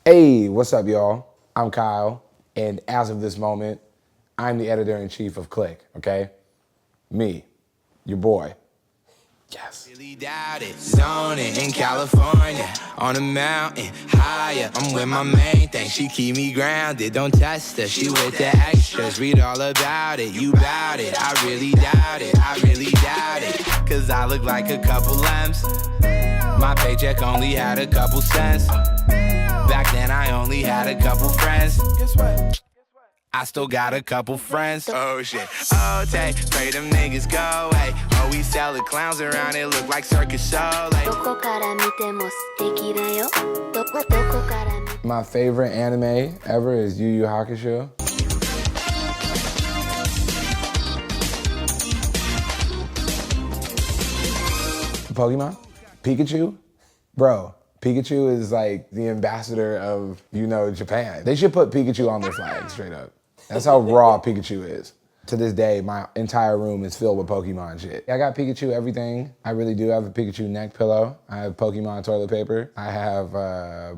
Hey, what's up, y'all? I'm Kyle, and as of this moment, I'm the editor-in-chief of Clique, okay? Me, your boy. Yes. Really doubt it. Zoning in California, on a mountain higher. I'm with my main thing. She keep me grounded. Don't test her. She with the extras. Read all about it. You bout it. I really doubt it. I really doubt it. Cause I look like a couple lambs. My paycheck only had a couple cents. Back then I only had a couple friends. Guess what? I still got a couple friends. Oh shit. Oh, take, pray them niggas go away. Oh, we sell the clowns around, it look like circus show. Like. My favorite anime ever is Yu Yu Hakusho. Pokemon? Pikachu? Bro, Pikachu is like the ambassador of, Japan. They should put Pikachu on their flag, straight up. That's how raw Pikachu is. To this day, my entire room is filled with Pokemon shit. I got Pikachu everything. I really do have a Pikachu neck pillow. I have Pokemon toilet paper. I have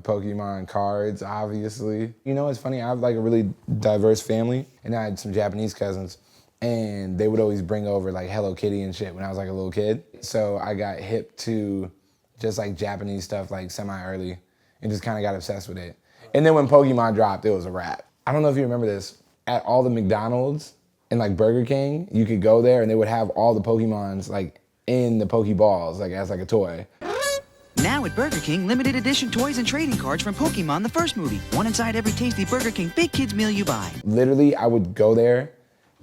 Pokemon cards, obviously. You know what's funny? I have like a really diverse family, and I had some Japanese cousins, and they would always bring over like Hello Kitty and shit when I was like a little kid. So I got hip to just like Japanese stuff like semi-early and just kind of got obsessed with it. And then when Pokemon dropped, it was a wrap. I don't know if you remember this. At all the McDonald's and like Burger King, you could go there and they would have all the Pokemons like in the Pokeballs, like as like a toy. Now at Burger King, limited edition toys and trading cards from Pokemon the first movie. One inside every tasty Burger King big kids meal you buy. Literally, I would go there,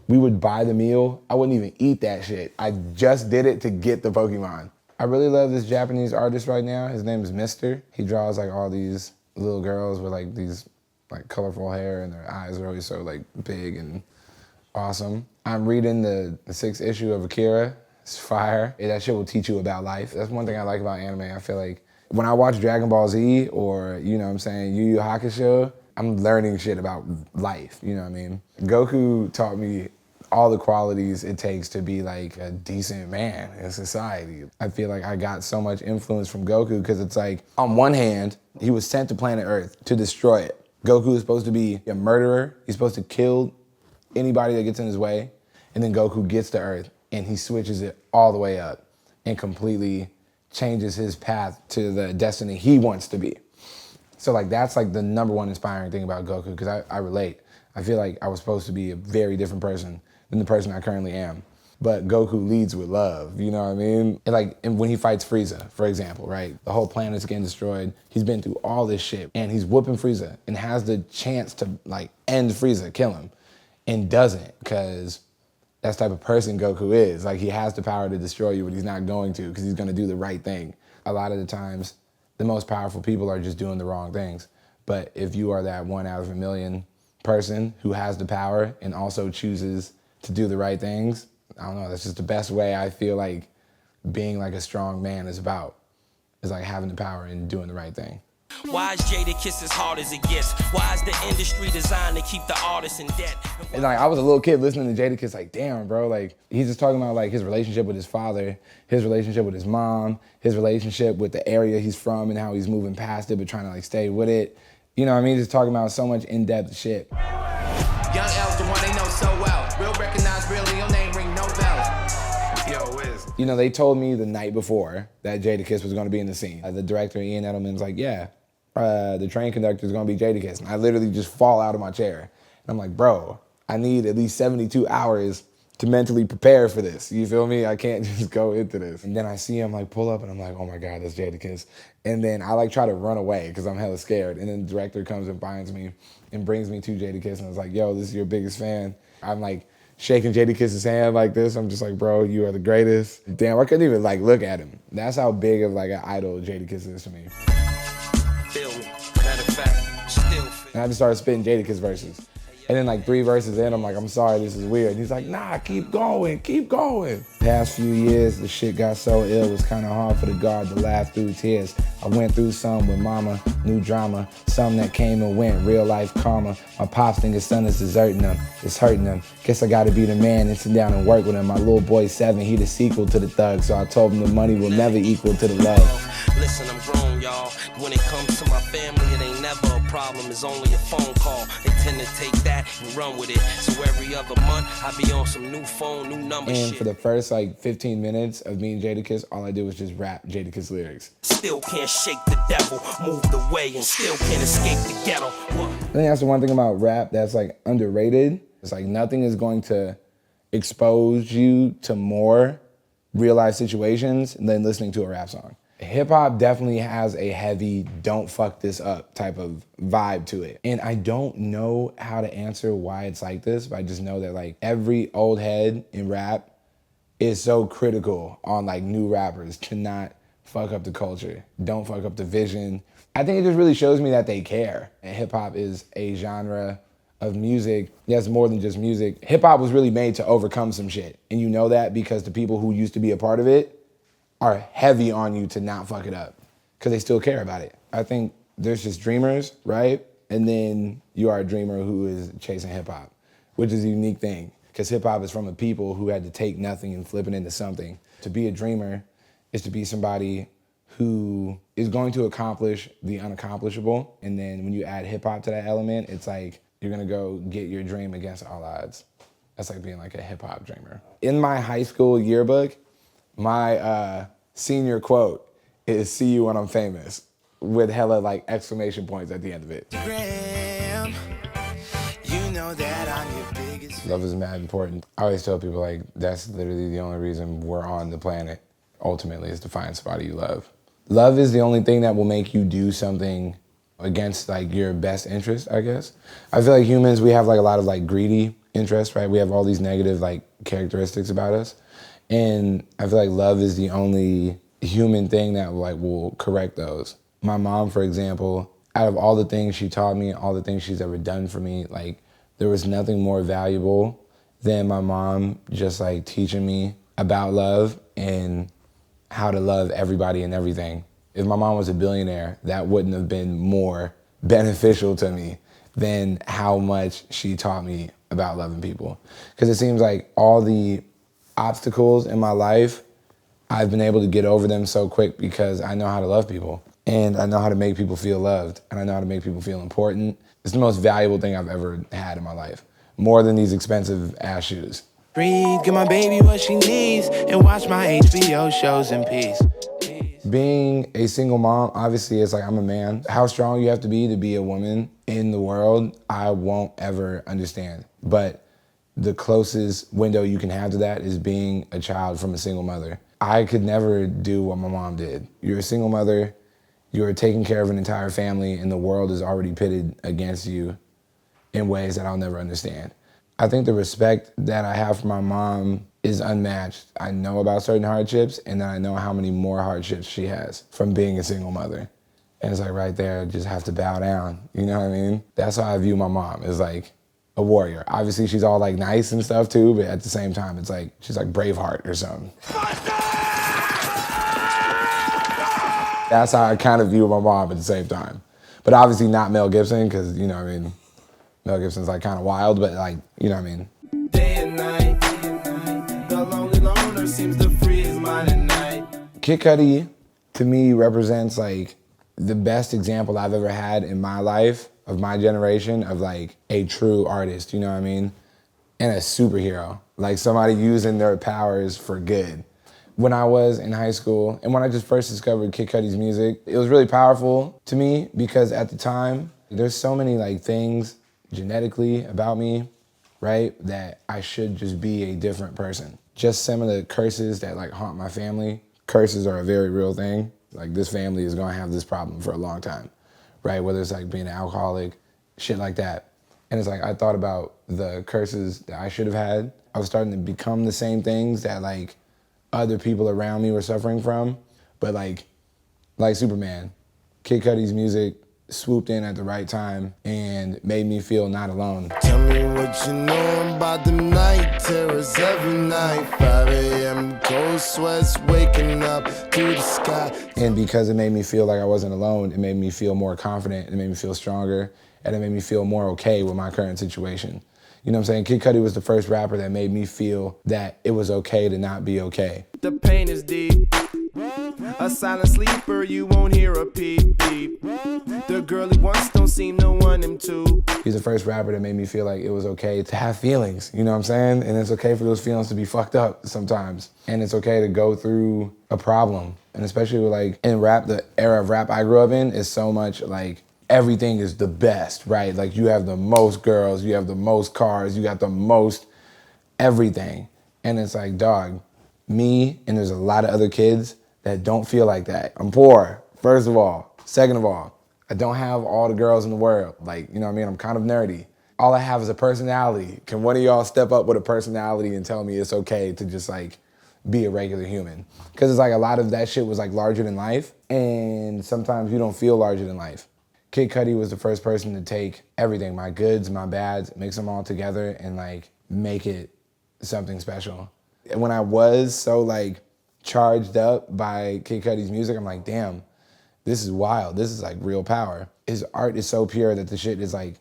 we would buy the meal. I wouldn't even eat that shit. I just did it to get the Pokemon. I really love this Japanese artist right now. His name is Mr. He draws like all these little girls with like these like colorful hair and their eyes are always so like big and awesome. I'm reading the 6th issue of Akira. It's fire. That shit will teach you about life. That's one thing I like about anime. I feel like when I watch Dragon Ball Z or, Yu Yu Hakusho, I'm learning shit about life, you know what I mean? Goku taught me all the qualities it takes to be like a decent man in society. I feel like I got so much influence from Goku because it's like, on one hand, he was sent to planet Earth to destroy it. Goku is supposed to be a murderer. He's supposed to kill anybody that gets in his way. And then Goku gets to Earth and he switches it all the way up and completely changes his path to the destiny he wants to be. So like that's like the #1 inspiring thing about Goku because I relate. I feel like I was supposed to be a very different person than the person I currently am. But Goku leads with love, you know what I mean? And when he fights Frieza, for example, right? The whole planet's getting destroyed. He's been through all this shit and he's whooping Frieza and has the chance to like end Frieza, kill him, and doesn't because that's the type of person Goku is. Like he has the power to destroy you, but he's not going to because he's gonna do the right thing. A lot of the times, the most powerful people are just doing the wrong things. But if you are that 1 out of a million person who has the power and also chooses to do the right things, I don't know, that's just the best way I feel like being like a strong man is about. Is like having the power and doing the right thing. Why is Jadakiss as hard as it gets? Why is the industry designed to keep the artists in debt? And like I was a little kid listening to Jadakiss like, damn bro, like he's just talking about like his relationship with his father, his relationship with his mom, his relationship with the area he's from and how he's moving past it but trying to like stay with it. You know what I mean? Just talking about so much in-depth shit. Young L's the one they know so well. Real recognize real, your name ring no bells. Yo, Wiz. You know, they told me the night before that Jadakiss was gonna be in the scene. The director, Ian Edelman's like, yeah, the train conductor is gonna be Jadakiss. And I literally just fall out of my chair. And I'm like, bro, I need at least 72 hours to mentally prepare for this. You feel me? I can't just go into this. And then I see him like pull up and I'm like, oh my God, that's Jadakiss. And then I like try to run away because I'm hella scared. And then the director comes and finds me and brings me to Jadakiss and was like, yo, this is your biggest fan. I'm like shaking Jadakiss's hand like this. I'm just like, bro, you are the greatest. Damn, I couldn't even like look at him. That's how big of like an idol Jadakiss is to me. And I just started spitting Jadakiss verses. And then like 3 verses in, I'm like, I'm sorry, this is weird. And he's like, nah, keep going, keep going. Past few years, the shit got so ill, it was kind of hard for the guard to laugh through tears. I went through some with mama, new drama, some that came and went, real life karma. My pops think his son is deserting them, it's hurting them. Guess I gotta be the man and sit down and work with him. My little boy 7, he the sequel to the thug, so I told him the money will never equal to the love. Listen, I'm grown, y'all. When it comes to my family, it ain't never a problem is only a phone call. Intend to take that and run with it. So every other month, I be on some new phone, new number shit. And for the first like 15 minutes of me and Jadakiss, all I did was just rap Jadakiss lyrics. Still can't shake the devil, move the way, and still can't escape the ghetto. What? I think that's the one thing about rap that's like underrated. It's like nothing is going to expose you to more real life situations than listening to a rap song. Hip hop definitely has a heavy don't fuck this up type of vibe to it. And I don't know how to answer why it's like this, but I just know that like every old head in rap is so critical on like new rappers to not fuck up the culture, don't fuck up the vision. I think it just really shows me that they care. Hip hop is a genre of music. Yes, more than just music. Hip hop was really made to overcome some shit. And you know that because the people who used to be a part of it are heavy on you to not fuck it up because they still care about it. I think there's just dreamers, right? And then you are a dreamer who is chasing hip hop, which is a unique thing because hip hop is from a people who had to take nothing and flip it into something. To be a dreamer is to be somebody who is going to accomplish the unaccomplishable. And then when you add hip hop to that element, it's like you're gonna go get your dream against all odds. That's like being like a hip hop dreamer. In my high school yearbook, my senior quote is "See you when I'm famous," with hella like exclamation points at the end of it. Graham, you know that I'm your biggest. Love is mad important. I always tell people like that's literally the only reason we're on the planet. Ultimately, is to find somebody you love. Love is the only thing that will make you do something against like your best interest, I guess. I feel like humans, we have like a lot of like greedy interests, right? We have all these negative like characteristics about us. And I feel like love is the only human thing that like will correct those. My mom, for example, out of all the things she taught me, all the things she's ever done for me, like there was nothing more valuable than my mom just like teaching me about love and how to love everybody and everything. If my mom was a billionaire, that wouldn't have been more beneficial to me than how much she taught me about loving people. Because it seems like all the obstacles in my life, I've been able to get over them so quick because I know how to love people. And I know how to make people feel loved. And I know how to make people feel important. It's the most valuable thing I've ever had in my life. More than these expensive ass shoes. Breathe, give my baby what she needs, and watch my HBO shows in peace. Being a single mom, obviously it's like I'm a man. How strong you have to be a woman in the world, I won't ever understand. But the closest window you can have to that is being a child from a single mother. I could never do what my mom did. You're a single mother, you're taking care of an entire family, and the world is already pitted against you in ways that I'll never understand. I think the respect that I have for my mom is unmatched. I know about certain hardships, and then I know how many more hardships she has from being a single mother. And it's like right there, I just have to bow down, you know what I mean? That's how I view my mom, is like a warrior. Obviously she's all like nice and stuff too, but at the same time, it's like, she's like Braveheart or something. That's how I kind of view my mom at the same time. But obviously not Mel Gibson, because, you know what I mean? Mel Gibson's like kind of wild, but like, you know what I mean? Day and night, the lonely loner seems to free his mind at night. Kid Cudi, to me, represents like the best example I've ever had in my life, of my generation, of like a true artist, you know what I mean? And a superhero, like somebody using their powers for good. When I was in high school, and when I just first discovered Kid Cudi's music, it was really powerful to me because at the time, there's so many like things genetically about me, right, that I should just be a different person. Just some of the curses that like haunt my family. Curses are a very real thing. Like this family is gonna have this problem for a long time, right? Whether it's like being an alcoholic, shit like that. And it's like, I thought about the curses that I should have had. I was starting to become the same things that like other people around me were suffering from. But like Superman, Kid Cudi's music swooped in at the right time and made me feel not alone. Tell me what you know about the night terrors every night. 5 a.m. cold sweats waking up to the sky. And because it made me feel like I wasn't alone, it made me feel more confident, it made me feel stronger, and it made me feel more okay with my current situation. You know what I'm saying? Kid Cudi was the first rapper that made me feel that it was okay to not be okay. The pain is deep. A silent sleeper, you won't hear a peep beep. The girl he wants don't seem to want him to. He's the first rapper that made me feel like it was okay to have feelings, you know what I'm saying? And it's okay for those feelings to be fucked up sometimes. And it's okay to go through a problem. And especially with like in rap, the era of rap I grew up in is so much like everything is the best, right? Like you have the most girls, you have the most cars, you got the most everything. And it's like, dog, me and there's a lot of other kids that don't feel like that. I'm poor, first of all. Second of all, I don't have all the girls in the world. Like, you know what I mean? I'm kind of nerdy. All I have is a personality. Can one of y'all step up with a personality and tell me it's okay to just like be a regular human? Because it's like a lot of that shit was like larger than life, and sometimes you don't feel larger than life. Kid Cudi was the first person to take everything, my goods, my bads, mix them all together and like make it something special. And when I was so like charged up by Kid Cudi's music, I'm like, damn, this is wild. This is like real power. His art is so pure that the shit is like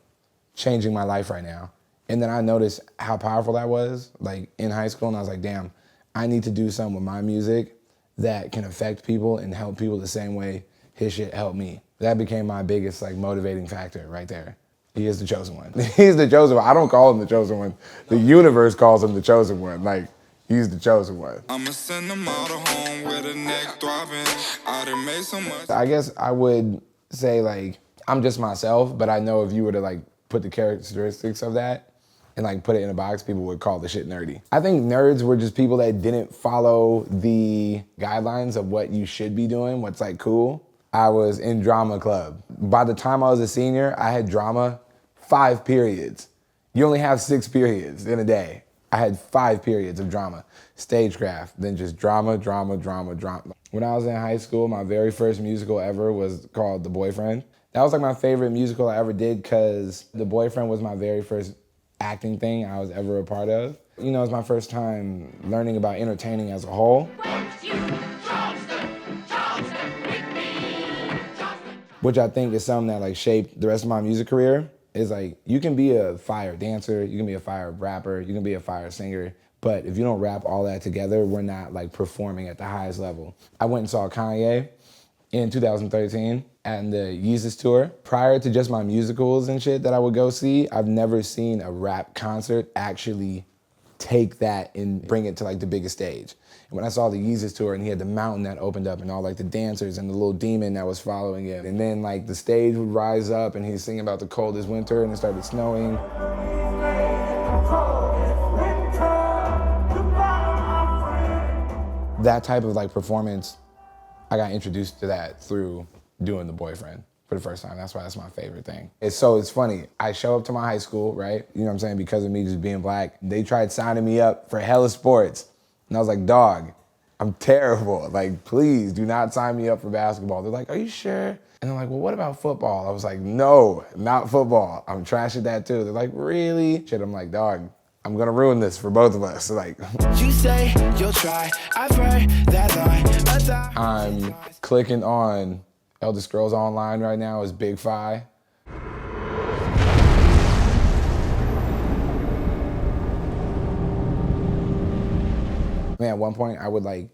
changing my life right now. And then I noticed how powerful that was like in high school, and I was like, damn, I need to do something with my music that can affect people and help people the same way his shit helped me. That became my biggest like motivating factor right there. He is the chosen one. He's the chosen one. I don't call him the chosen one. The universe calls him the chosen one. Like, he's the chosen one. I'ma send them all to home with a neck throbbing. I done made so much. I guess I would say like, I'm just myself, but I know if you were to like put the characteristics of that and like put it in a box, people would call the shit nerdy. I think nerds were just people that didn't follow the guidelines of what you should be doing, what's like cool. I was in drama club. By the time I was a senior, I had drama 5 periods. You only have 6 periods in a day. I had 5 periods of drama. Stagecraft, then just drama, drama, drama, drama. When I was in high school, my very first musical ever was called The Boyfriend. That was like my favorite musical I ever did because The Boyfriend was my very first acting thing I was ever a part of. You know, it was my first time learning about entertaining as a whole. Which I think is something that like shaped the rest of my music career. Is like, you can be a fire dancer, you can be a fire rapper, you can be a fire singer, but if you don't rap all that together, we're not like performing at the highest level. I went and saw Kanye in 2013 at the Yeezus tour. Prior to just my musicals and shit that I would go see, I've never seen a rap concert actually take that and bring it to like the biggest stage. And when I saw the Yeezus tour and he had the mountain that opened up and all like the dancers and the little demon that was following him, and then like the stage would rise up and he's singing about the coldest winter and it started snowing. That type of like performance, I got introduced to that through doing The Boyfriend for the first time. That's why that's my favorite thing. It's funny. I show up to my high school, right? You know what I'm saying? Because of me just being black. They tried signing me up for hella sports. And I was like, dog, I'm terrible. Like, please do not sign me up for basketball. They're like, are you sure? And I'm like, well, what about football? I was like, no, not football. I'm trash at that too. They're like, really? Shit, I'm like, dog, I'm gonna ruin this for both of us. Like, You say you'll try. I've heard that line. I'm clicking on Elder Scrolls Online right now is Big Fi. Man, at one point I would like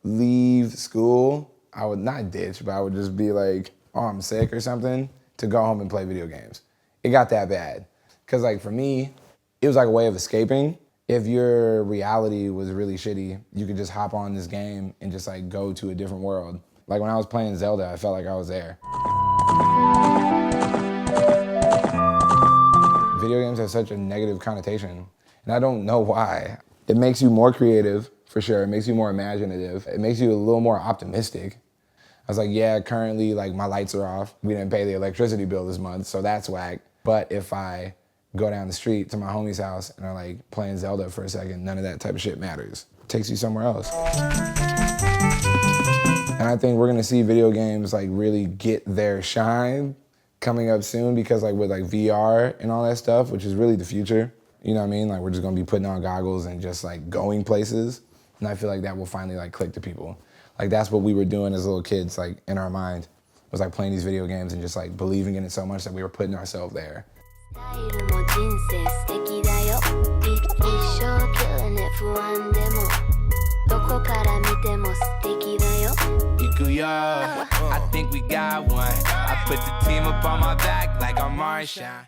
leave school. I would not ditch, but I would just be like, oh, I'm sick or something, to go home and play video games. It got that bad. Cause like for me, it was like a way of escaping. If your reality was really shitty, you could just hop on this game and just like go to a different world. Like when I was playing Zelda, I felt like I was there. Video games have such a negative connotation, and I don't know why. It makes you more creative, for sure. It makes you more imaginative. It makes you a little more optimistic. I was like, yeah, currently like my lights are off. We didn't pay the electricity bill this month, so that's whack. But if I go down the street to my homie's house and are like playing Zelda for a second, none of that type of shit matters. It takes you somewhere else. And I think we're gonna see video games like really get their shine coming up soon, because like with like VR and all that stuff, which is really the future, you know what I mean? Like we're just gonna be putting on goggles and just like going places. And I feel like that will finally like click to people. Like that's what we were doing as little kids, like in our mind, was like playing these video games and just like believing in it so much that we were putting ourselves there. I think we got one. I put the team up on my back like I'm Marshawn.